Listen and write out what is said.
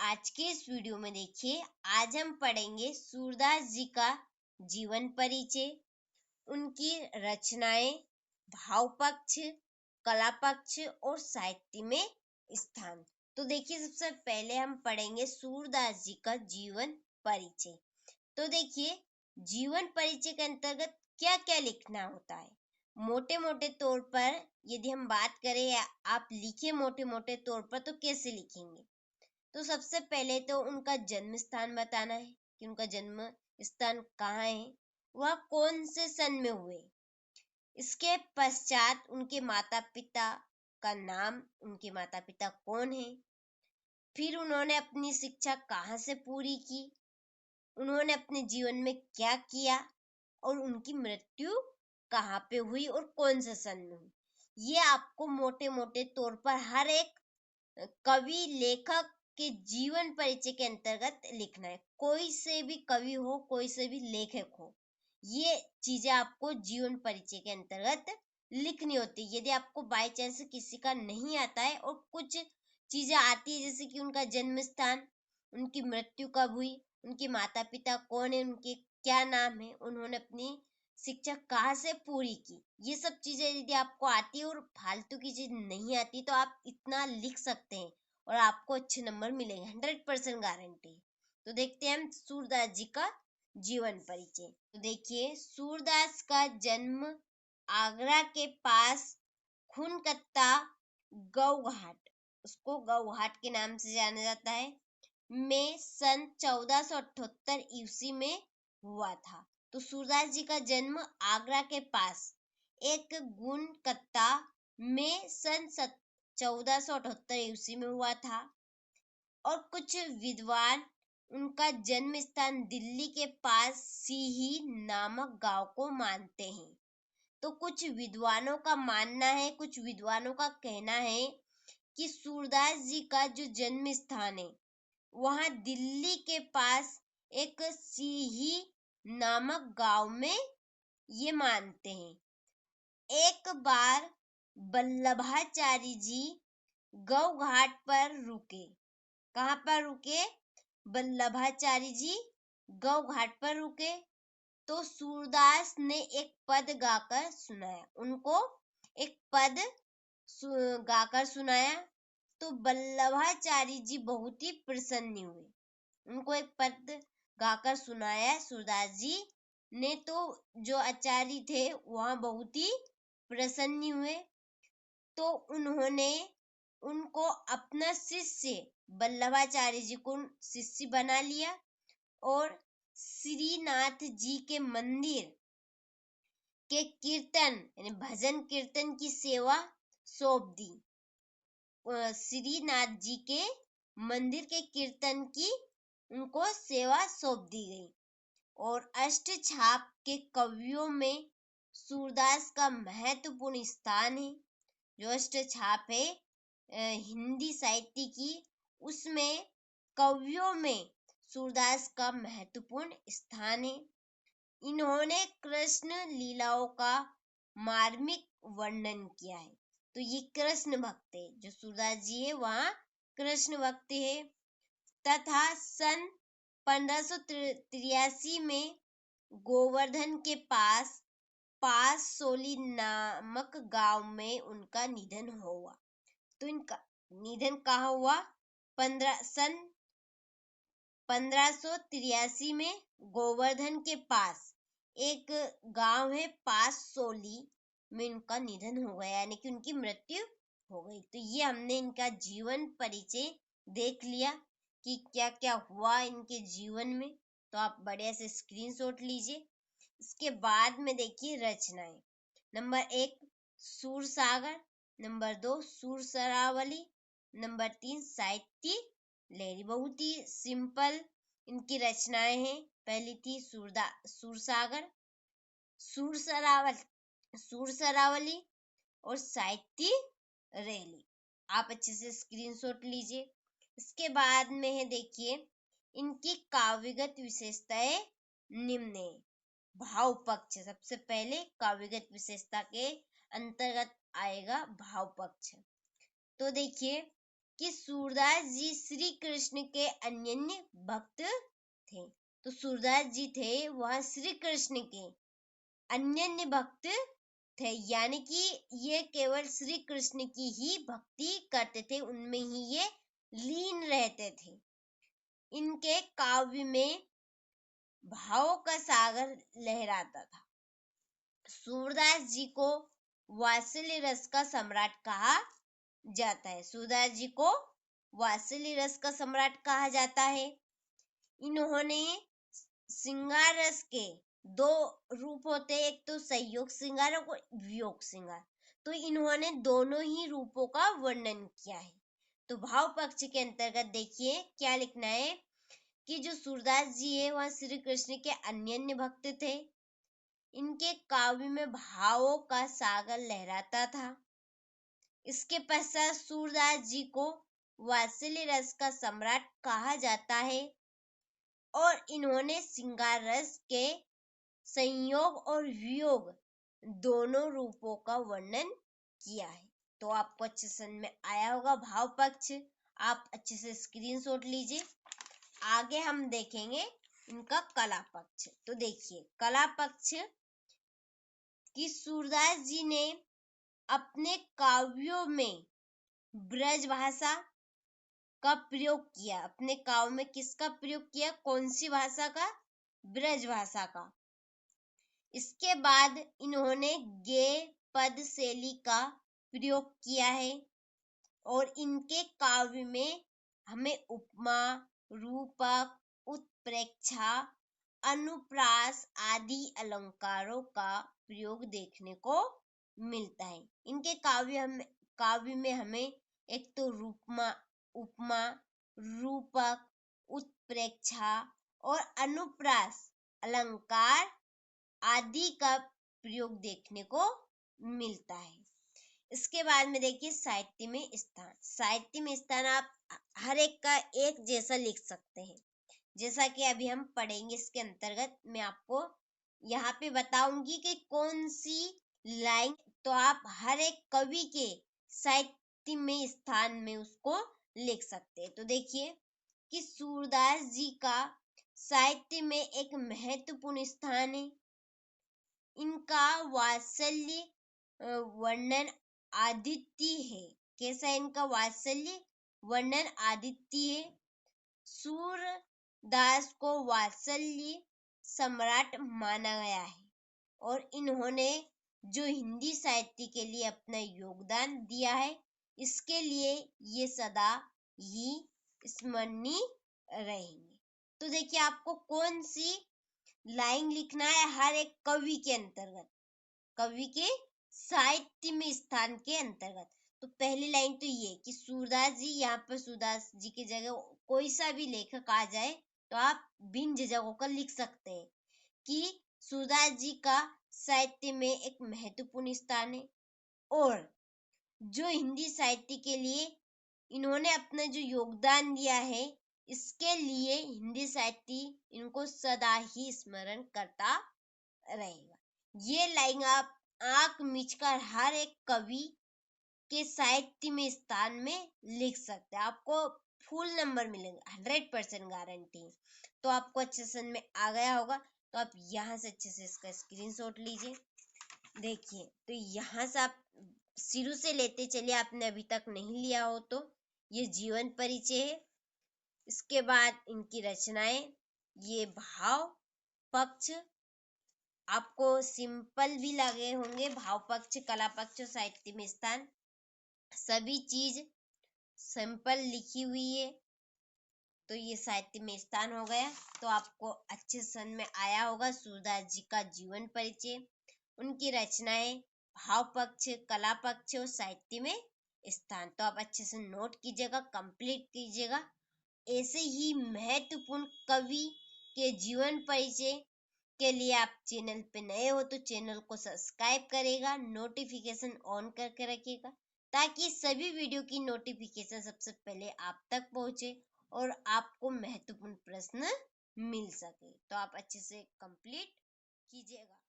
आज के इस वीडियो में देखिए, आज हम पढ़ेंगे सूरदास जी का जीवन परिचय, उनकी रचनाएं, भाव पक्ष, कला पक्ष और साहित्य में स्थान। तो देखिए, सबसे पहले हम पढ़ेंगे सूरदास जी का जीवन परिचय। तो देखिए, जीवन परिचय के अंतर्गत क्या क्या लिखना होता है। मोटे मोटे तौर पर यदि हम बात करें या आप लिखे मोटे मोटे तौर पर, तो कैसे लिखेंगे। तो सबसे पहले तो उनका जन्म स्थान बताना है कि उनका जन्म स्थान कहाँ है, वह कौन से सन में हुए। इसके पश्चात उनके माता पिता का नाम, उनके माता पिता कौन है, फिर उन्होंने अपनी शिक्षा कहाँ से पूरी की, उन्होंने अपने जीवन में क्या किया और उनकी मृत्यु कहाँ पे हुई और कौन से सन में हुई। ये आपको मोटे मोटे तौर पर हर एक कवि लेखक के जीवन परिचय के अंतर्गत लिखना है। कोई से भी कवि हो, कोई से भी लेखक हो, ये चीजें आपको जीवन परिचय के अंतर्गत लिखनी होती है। यदि आपको बाय चांस किसी का नहीं आता है और कुछ चीजें आती है, जैसे कि उनका जन्म स्थान, उनकी मृत्यु कब हुई, उनके माता पिता कौन है, उनके क्या नाम है, उन्होंने अपनी शिक्षा कहाँ से पूरी की, ये सब चीजें यदि आपको आती है और फालतू की चीज नहीं आती, तो आप इतना लिख सकते हैं और आपको अच्छे नंबर मिलेंगे, 100% गारंटी। तो देखते हैं हम सूरदास जी का जीवन परिचय। तो देखिए, सूरदास का जन्म आगरा के पास खुनकत्ता गौघाट, उसको गौघाट के नाम से जाना जाता है, में सन 1478 ईस्वी में हुआ था। तो सूरदास जी का जन्म आगरा के पास एक गुणकत्ता में सन 1478 ईस्वी में हुआ था। और कुछ विद्वान उनका जन्म स्थान दिल्ली के पास सीही नामक गांव को मानते हैं। तो कुछ विद्वानों का मानना है, कुछ विद्वानों का कहना है कि सूरदास जी का जो जन्म स्थान है वहां दिल्ली के पास एक सीही नामक गांव में ये मानते हैं। एक बार वल्लभाचार्य जी गौ घाट पर रुके। कहाँ पर रुके? वल्लभाचार्य जी गौ घाट पर रुके। तो सूरदास ने एक पद गाकर सुनाया, उनको एक पद गाकर सुनाया। तो वल्लभाचार्य जी बहुत ही प्रसन्न हुए, उनको एक पद गाकर सुनाया सूरदास जी ने, तो जो आचार्य थे वहां बहुत ही प्रसन्न हुए। तो उन्होंने उनको अपना शिष्य, वल्लभाचार्य जी को शिष्य बना लिया और श्रीनाथ जी के मंदिर के कीर्तन यानी भजन कीर्तन की सेवा सौंप दी। श्रीनाथ जी के मंदिर के कीर्तन की उनको सेवा सौंप दी गई। और अष्टछाप के कवियों में सूरदास का महत्वपूर्ण स्थान है। जो अष्टछाप है हिंदी साहित्य की, उसमें कवियों में सूरदास का महत्वपूर्ण स्थान है। इन्होंने कृष्ण लीलाओं का मार्मिक वर्णन किया है। तो ये कृष्ण भक्त है, जो सूरदास जी है वहाँ कृष्ण भक्त है। तथा सन 1583 में गोवर्धन के पास सोली नामक गांव में उनका निधन हुआ। तो इनका निधन कहाँ हुआ? सन 1583 में गोवर्धन के पास एक गांव है पास सोली में उनका निधन हो गया, यानी कि उनकी मृत्यु हो गई। तो ये हमने इनका जीवन परिचय देख लिया कि क्या क्या हुआ इनके जीवन में। तो आप बढ़िया से स्क्रीनशॉट लीजिए। इसके बाद में देखिए रचनाएं। नंबर 1 सूरसागर, नंबर 2 सुरसरावली, नंबर 3 साहित्य लहरी। बहुत ही सिंपल इनकी रचनाएं हैं। पहली थी सुरसागर, सुरसरावली और साहित्य रैली। आप अच्छे से स्क्रीनशॉट लीजिए। इसके बाद में है देखिए इनकी काव्यगत विशेषताएं निम्न है। भाव पक्ष, सबसे पहले काव्यगत विशेषता के अंतर्गत आएगा भाव पक्ष। तो देखिए कि सूरदास जी श्री कृष्ण के अनन्य भक्त थे। तो सूरदास जी थे वह श्री कृष्ण के अनन्य भक्त थे, यानी कि ये केवल श्री कृष्ण की ही भक्ति करते थे, उनमें ही ये लीन रहते थे। इनके काव्य में भावों का सागर लहराता था। सूरदास जी को वात्सल्य रस का सम्राट कहा जाता है। सूरदास जी को वात्सल्य रस का सम्राट कहा जाता है। इन्होंने श्रृंगार रस के दो रूप होते हैं, एक तो संयोग श्रृंगार और वियोग श्रृंगार। तो इन्होंने दोनों ही रूपों का वर्णन किया है। तो भाव पक्ष के अंतर्गत देखिए क्या लिखना है कि जो सूरदास जी है वह श्री कृष्ण के अनन्य भक्त थे। इनके काव्य में भावों का सागर लहराता था। इसके पश्चात सूरदास जी को वात्सल्य रस का सम्राट कहा जाता है और इन्होंने श्रृंगार रस के संयोग और वियोग दोनों रूपों का वर्णन किया है। तो आपको अच्छे समझ में आया होगा भाव पक्ष। आप अच्छे से स्क्रीनशॉट लीजिए। आगे हम देखेंगे इनका कला पक्ष। तो देखिए कला पक्ष कि सूरदास जी ने अपने काव्यों में ब्रज भाषा का प्रयोग किया। अपने काव्य में किसका प्रयोग किया? कौन सी भाषा का? ब्रज भाषा का। इसके बाद इन्होंने गेय पद शैली का प्रयोग किया है और इनके काव्य में हमें उपमा, रूपक, उत्प्रेक्षा, अनुप्रास आदि अलंकारों का प्रयोग देखने को मिलता है। इनके काव्य में हमें एक तो उपमा, रूपक, उत्प्रेक्षा और अनुप्रास अलंकार आदि का प्रयोग देखने को मिलता है। इसके बाद में देखिए साहित्य में स्थान। साहित्य में स्थान आप हर एक का एक जैसा लिख सकते हैं, जैसा कि अभी हम पढ़ेंगे। इसके अंतर्गत मैं आपको यहाँ पे बताऊंगी कि कौन सी लाइन, तो आप हर एक कवि के साहित्य में स्थान में उसको लिख सकते हैं। तो देखिए कि सूरदास जी का साहित्य में एक महत्वपूर्ण स्थान है। इनका वात्सल्य वर्णन अद्वितीय है। कैसा है इनका वात्सल्य वर्णन? अद्वितीय है। सूरदास को वात्सल्य सम्राट माना गया है और इन्होंने जो हिंदी साहित्य के लिए अपना योगदान दिया है, इसके लिए ये सदा ही स्मरणीय रहेंगे। तो देखिए आपको कौन सी लाइन लिखना है हर एक कवि के अंतर्गत, कवि के साहित्य में स्थान के अंतर्गत। तो पहली लाइन तो ये कि सूरदास जी, यहाँ पर सूरदास जी की जगह कोई सा भी लेखक आ जाए तो आप बिन झिझक होकर लिख सकते हैं कि सूरदास जी का साहित्य में एक महत्वपूर्ण स्थान है और जो हिंदी साहित्य के लिए इन्होंने अपना जो योगदान दिया है, इसके लिए हिंदी साहित्य इनको सदा ही स्मरण करता रहेगा। ये लाइन आप आंख मिचकर हर एक कवि के साहित्य में स्थान में लिख सकते हैं। आपको फुल नंबर मिलेंगे, 100% गारंटी। तो आपको अच्छे से में आ गया होगा। तो आप यहाँ से अच्छे से इसका स्क्रीनशॉट लीजिए। देखिए तो यहाँ से आप शुरू से लेते चलिए, आपने अभी तक नहीं लिया हो तो। ये जीवन परिचय है, इसके बाद इनकी रचनाएं, ये भाव पक्ष आपको सिंपल भी लगे होंगे, भाव पक्ष, कला पक्ष और साहित्य में स्थान, सभी चीज सिंपल लिखी हुई है। तो ये साहित्य में स्थान हो गया। तो आपको अच्छे समझ में आया होगा सूरदास जी का जीवन परिचय, उनकी रचनाएं, भाव पक्ष, कला पक्ष और साहित्य में स्थान। तो आप अच्छे से नोट कीजिएगा, कंप्लीट कीजिएगा। ऐसे ही महत्वपूर्ण कवि के जीवन परिचय के लिए आप चैनल पे नए हो तो चैनल को सब्सक्राइब करेगा, नोटिफिकेशन ऑन करके रखिएगा ताकि सभी वीडियो की नोटिफिकेशन सबसे पहले आप तक पहुंचे और आपको महत्वपूर्ण प्रश्न मिल सके। तो आप अच्छे से कंप्लीट कीजिएगा।